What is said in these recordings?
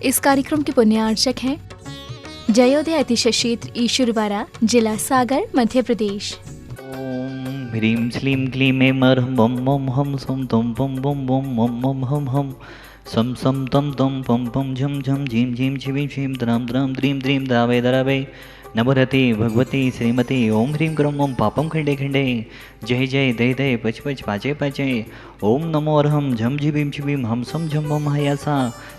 इस कार्यक्रम के पुण्यार्चक हैं जयोदय अतिशय क्षेत्र ईश्वरवाड़ा, जिला सागर, मध्य प्रदेश। ओम ह्रीं श्लीं क्लीं ऐं मरहं बम बम हम सम तम बम बम बम मम मम हम सम सम तम तम पम पम झम झम झीं झीं छिवीं छीं द्रां द्रां द्रीं द्रीं दावे दरावे नमोरते भगवती श्रीमती ओम ह्रीं क्रम ओम पापम खंडे खंडे जय जय दय दय पच पच पाचे पाचे ओम नमो अरहम झम झिबीम छिबीम हम सम झम मम हयासा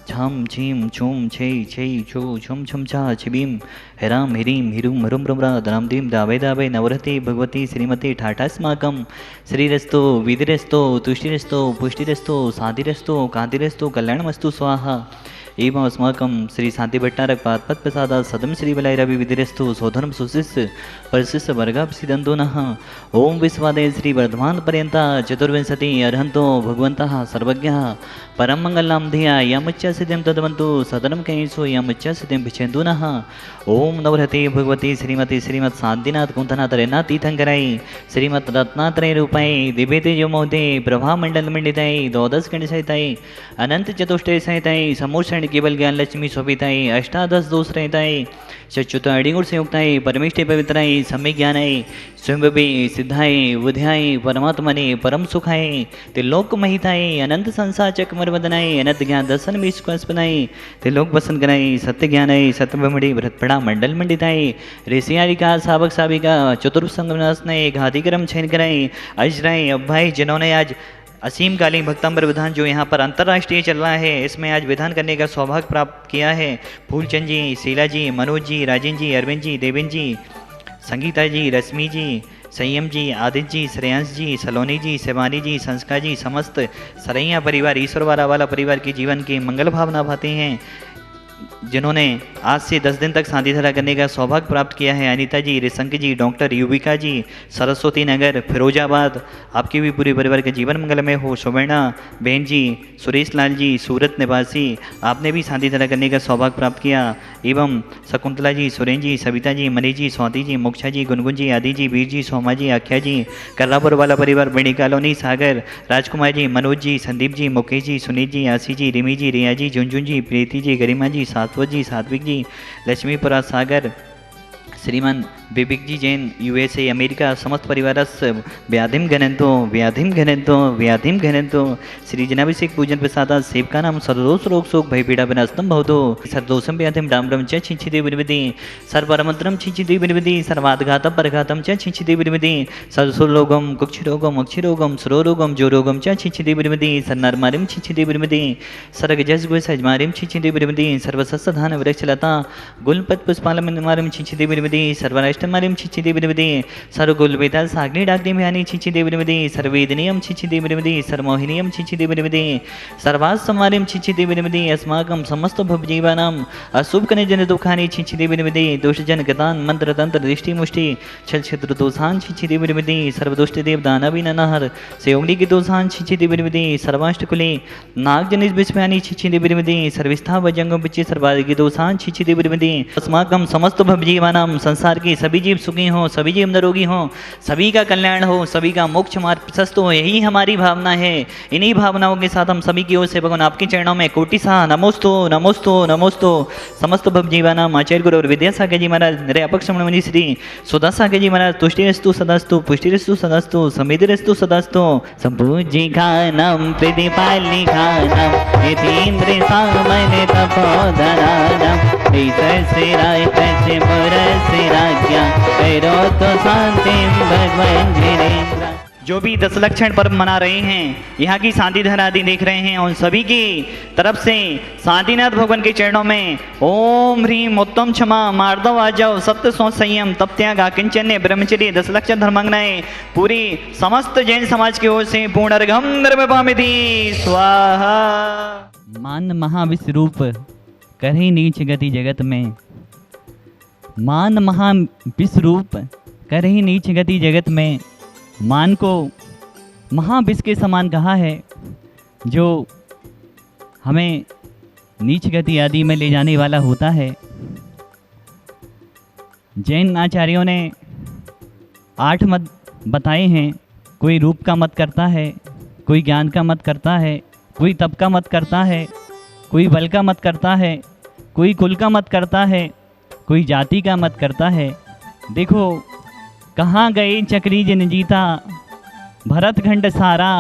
छम छीम छुम छै छै छु छुम छम छा छिबीम हेराम हिरीम हिरुम हरुम रमरा द्राम दीम दावे दावे नवरते भगवती श्रीमती ठाठास्माकं श्रीरस्तो विधिरस्तो तुष्टिरस्तो पुष्टिरस्तो शांतिरस्तो कांतिरस्तो कल्याणमस्तु स्वाहा एवं अस्माकं श्री शांति भट्टारक पाद प्रसाद सदम श्री बलाई रवि विधिरस्तु सोधर्म सुशिष्य परशिष्य वर्गापसिदंतो नः ओम विश्वादय श्री वर्धमान पर्यंता चतुर्विंशति अर्हंतो भगवन्तः सर्वज्ञः परम मंगलनाम धिया यमुच्च सिद्धिं तद्वन्तु सदनम कहेसु यमुच्च सिद्धिं भिचेन्दु नः ओम नवरते भगवती श्रीमती श्रीमत् शांतिनाथ कुंतनाथ रेनाथ तीर्थंकराई श्रीमत् रत्नात्रय रूपाई दिव्य तेजो मोदे प्रभा मंडल मंडिताई द्वादश गण सहिताई अनंत चतुष्टय सहिताई समूर्षण केवल ज्ञान लक्ष्मी शोभिताई अष्टादश दोष रहताई चच्युत अड़िगुण संयुक्ताई परमेष्टि पवित्राई सम्य ज्ञानाई स्वयंभी सिद्धाई बुद्ध्याई परमात्मने परम सुखाई त्रिलोक महिताई अनंत संसार चकमर वदनाई अनंत ज्ञान दर्शन विश्वासपनाई त्रिलोक बसन कराई सत्य ज्ञानाई सत्यमणि भ्रतपड़ा मंडल मंडिताई ऋषियारिका सावक साविका चतुर्थ संगमनासनाई घातिक्रम छेन कराई अजराई अब्भाई जिन्होंने आज असीमकालीन भक्तांबर विधान जो यहाँ पर अंतर्राष्ट्रीय चल रहा है, इसमें आज विधान करने का सौभाग्य प्राप्त किया है। फूलचंद जी, शीला जी, मनोज जी, राजेंद्र जी, अरविंद जी, देवेंद्र जी, संगीता जी, रश्मि जी, संयम जी, आदित्य जी, श्रेयांश जी, सलोनी जी, शिवानी जी, संस्कार जी, समस्त सरैया परिवार ईश्वरवाड़ा वाला परिवार के जीवन की मंगल भावना भाते हैं, जिन्होंने आज से 10 दिन तक शांति धारा करने का सौभाग्य प्राप्त किया है। अनीता जी, रिशंक जी, डॉक्टर युविका जी, सरस्वती नगर, फिरोजाबाद, आपके भी पूरे परिवार के जीवन मंगलमय हो। सुवर्णा बहन जी, सुरेश लाल जी, सूरत निवासी, आपने भी शांति धारा करने का सौभाग्य प्राप्त किया। एवं शकुंतला जी, सुरेन जी, सविता जी, मनी जी, स्वाति जी, मोक्षा जी, गुनगुन जी, आदि जी, वीर जी, सोमा जी, आख्या जी, कर्रापुर वाला परिवार, बड़ी कॉलोनी, सागर, राजकुमार जी, मनोज जी, संदीप जी, मुकेश जी, सुनीत जी, आशी जी, रिमी जी, रिया जी, झुंझुन जी, प्रीति जी, गरिमा जी, सात्वत जी, सात्विक जी, लक्ष्मीपुरा सागर, श्रीमान विवेक जी जैन USA अमेरिका, समस्त परिवारस्य व्याधिम घनंतो श्री जनाभिषेक पूजन प्रसाद सेवका नाम सर्वदोष रोग शोक भय पीड़ा विनाशतम भवतो सर्वदोषम व्याधिम डाम्रम च छिंचिदे विनिविदे सर्वरमंत्रम छिंचिदे विनिविदे सर्वादघातम परघातम च छिंचिदे विनिविदे सर्वसुरोगम कुक्षरोगम अक्षरोगम सुरोरोगम जोरोगम च छिंचिदे विनिविदे सर्नरमारिम छिंचिदे विनिविदे सर्गजस्गु सजमारिम छिंचिदे विनिविदे सर्वसस्धान वृक्षलता गुलपत पुष्पालम छिंचिदे विनिविदे सर्वनष्टमारिम छिंचिदे विनिविदे सर्वगुलवेदा साग्नि डाग्नि भयानि छिंचिदे विनिविदे सर्वेदनीयम छिंचिदे विनिविदे सर्वमोहिनीयम छिंचिदे विनिविदे सर्वास्समारिम छिंचिदे विनिविदे अस्माकं समस्त भवजीवानां अशुभ कनिजन दुखानि छिंचिदे विनिविदे दोषजन गतान मंत्र तंत्र दृष्टि मुष्टि छल छत्र दोषान छिंचिदे विनिविदे सर्वदुष्ट देव दानवीननहर सेवंगली के दोषान छिंचिदे विनिविदे सर्वाष्टकुले नागजनित विस्मयानि छिंचिदे विनिविदे सर्विस्था वजंगम पिच्चे सर्वादिके दोषान छिंचिदे विनिविदे अस्माकं समस्त भवजीवानां संसार के सभी जीव सुखी हों, सभी जीव निरोगी हों, सभी का कल्याण हो, सभी का मोक्ष मार्ग प्रशस्त हो, यही हमारी भावना है। इन्हीं भावनाओं के साथ हम सभी की ओर से भगवान आपके चरणों में कोटि सा नमोस्तु नमोस्तु नमोस्तु समस्त भवजीवानाम आचार्य गुरु और विद्यासागर जी महाराज, निरपेक्ष श्रमण मुनि श्री सुदासागर जी महाराज, तुष्टिरस्तु सदास्तु पुष्टिरस्तु सदास्तु समितिरस्तु सदास्तु संपूज्यिकानां प्रतिपालिकानां यतीन्द्र सामने तपोधनानां श्री राय तस्य पुरस्य राज्ञा करो तो शांतिं भगवान जिनेन्द्र। जो भी 10 लक्षण पर्व मना रहे हैं, यहाँ की शांति धारा आदि देख रहे हैं, उन सभी की तरफ से शांतिनाथ भगवान के चरणों में ओम ह्रीम उत्तम क्षमा मार्दव आजव सत्य सो संयम तप त्याग किंचन्य ब्रह्मचर्य 10 लक्षण धर्मांगनाएं पूरी समस्त जैन समाज की ओर से पूर्णर्घम निर्वपामिति स्वाहा। मान महाविश्वरूप करहि नीच गति जगत में, मान महाविश्वरूप करहि नीच गति जगत में। मान को महाविश्व के समान कहा है, जो हमें नीच गति आदि में ले जाने वाला होता है। जैन आचार्यों ने 8 मत बताए हैं। कोई रूप का मत करता है, कोई ज्ञान का मत करता है, कोई तप का मत करता है, कोई बल का मत करता है, कोई कुल का मत करता है, कोई जाति का मत करता है। देखो कहाँ गए चक्री जिन जीता, भरत खंड सारा,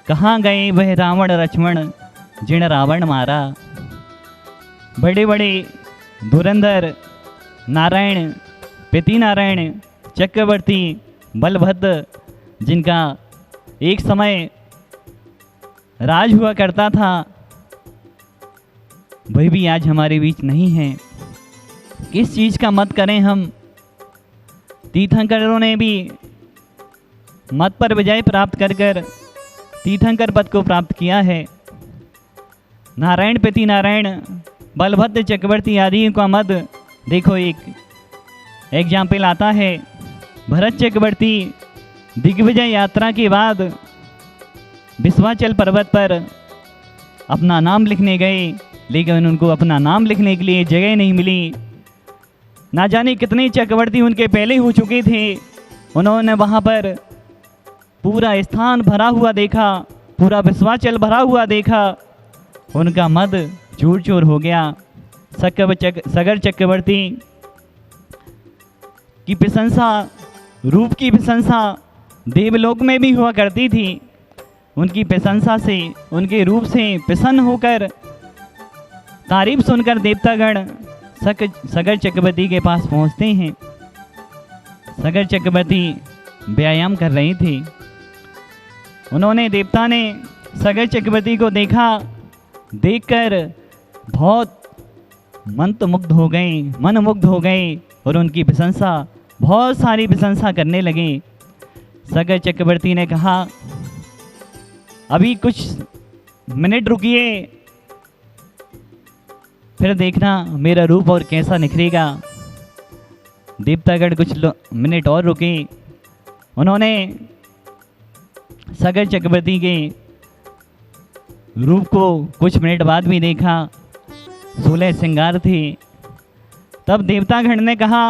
कहाँ गए वह रावण लक्ष्मण जिन रावण मारा। बड़े बड़े धुरंधर नारायण, पिति नारायण, चक्रवर्ती, बलभद्र, जिनका एक समय राज हुआ करता था, वह भी आज हमारे बीच नहीं है। किस चीज़ का मत करें हम? तीर्थंकरों ने भी मत पर विजय प्राप्त कर कर तीर्थंकर पद को प्राप्त किया है। नारायण, पिति नारायण, बलभद्र, चक्रवर्ती आदि का मत देखो। एक एग्जाम्पल आता है, भरत चक्रवर्ती दिग्विजय यात्रा के बाद विश्वाचल पर्वत पर अपना नाम लिखने गए, लेकिन उनको अपना नाम लिखने के लिए जगह नहीं मिली। ना जाने कितने चक्रवर्ती उनके पहले हो चुके थे। उन्होंने वहाँ पर पूरा स्थान भरा हुआ देखा, पूरा विश्वाचल भरा हुआ देखा, उनका मद चूर चूर हो गया। सगर चक्रवर्ती की प्रशंसा, रूप की प्रशंसा देवलोक में भी हुआ करती थी। उनकी प्रशंसा से, उनके रूप से प्रसन्न होकर तारीफ सुनकर देवतागण सगर चक्रवर्ती के पास पहुंचते हैं। सगर चक्रवर्ती व्यायाम कर रहे थे। उन्होंने, देवता ने सगर चक्रवर्ती को देखा, देखकर बहुत मंत्रमुग्ध हो गए, मनमुग्ध हो गए और उनकी प्रशंसा, बहुत सारी प्रशंसा करने लगे। सगर चक्रवर्ती ने कहा, अभी कुछ मिनट रुकिए, फिर देखना मेरा रूप और कैसा निखरेगा। देवतागण कुछ मिनट और रुके। उन्होंने सगर चक्रवर्ती के रूप को कुछ मिनट बाद भी देखा। 16 श्रृंगार थे। तब देवतागण ने कहा,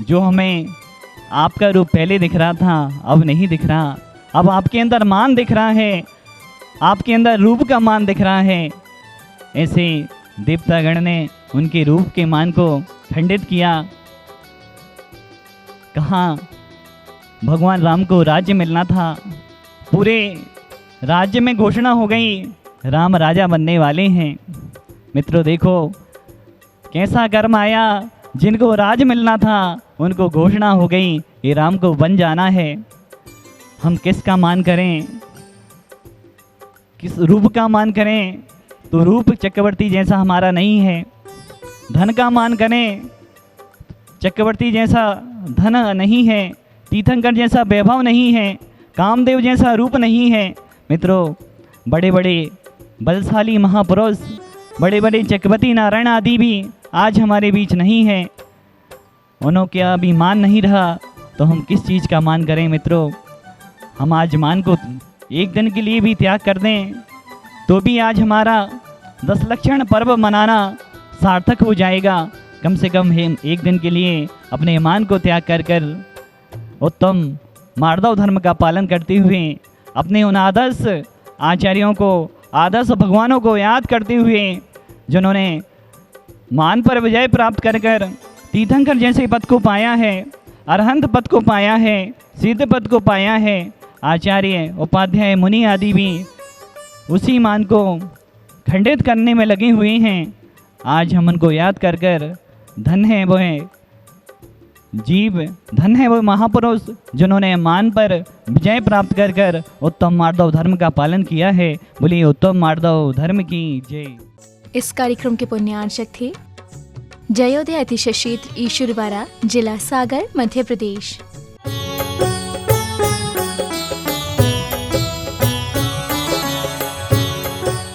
जो हमें आपका रूप पहले दिख रहा था अब नहीं दिख रहा, अब आपके अंदर मान दिख रहा है, आपके अंदर रूप का मान दिख रहा है। ऐसे देवतागण ने उनके रूप के मान को खंडित किया। कहा, भगवान राम को राज्य मिलना था, पूरे राज्य में घोषणा हो गई राम राजा बनने वाले हैं। मित्रों देखो कैसा कर्म आया, जिनको राज मिलना था उनको घोषणा हो गई ये राम को बन जाना है। हम किसका मान करें, किस रूप का मान करें? तो रूप चक्रवर्ती जैसा हमारा नहीं है। धन का मान करें, चक्रवर्ती जैसा धन नहीं है, तीर्थंकर जैसा वैभव नहीं है, कामदेव जैसा रूप नहीं है। मित्रों, बड़े बड़े बलशाली महापुरुष, बड़े बड़े चक्रवर्ती नारायण आदि भी आज हमारे बीच नहीं है। उन्होंने अभी मान नहीं रहा तो हम किस चीज़ का मान करें? मित्रों, हम आज मान को एक दिन के लिए भी त्याग कर दें तो भी आज हमारा 10 लक्षण पर्व मनाना सार्थक हो जाएगा। कम से कम हम एक दिन के लिए अपने मान को त्याग कर कर उत्तम मार्दव धर्म का पालन करते हुए, अपने उन आदर्श आचार्यों को, आदर्श भगवानों को याद करते हुए, जिन्होंने मान पर विजय प्राप्त कर कर तीर्थंकर जैसे पद को पाया है, अरहंत पद को पाया है, सिद्ध पद को पाया है। आचार्य, उपाध्याय, मुनि आदि भी उसी मान को खंडित करने में लगे हुए हैं। आज हम उनको याद कर कर, धन है वो है जीव, धन है वो महापुरुष जिन्होंने मान पर विजय प्राप्त कर कर उत्तम मार्दव धर्म का पालन किया है। बोलिए उत्तम मार्दव धर्म की जय। इस कार्यक्रम के पुण्यार्चक थे जयोदय अतिशय क्षेत्र ईश्वरवारा, जिला सागर, मध्य प्रदेश।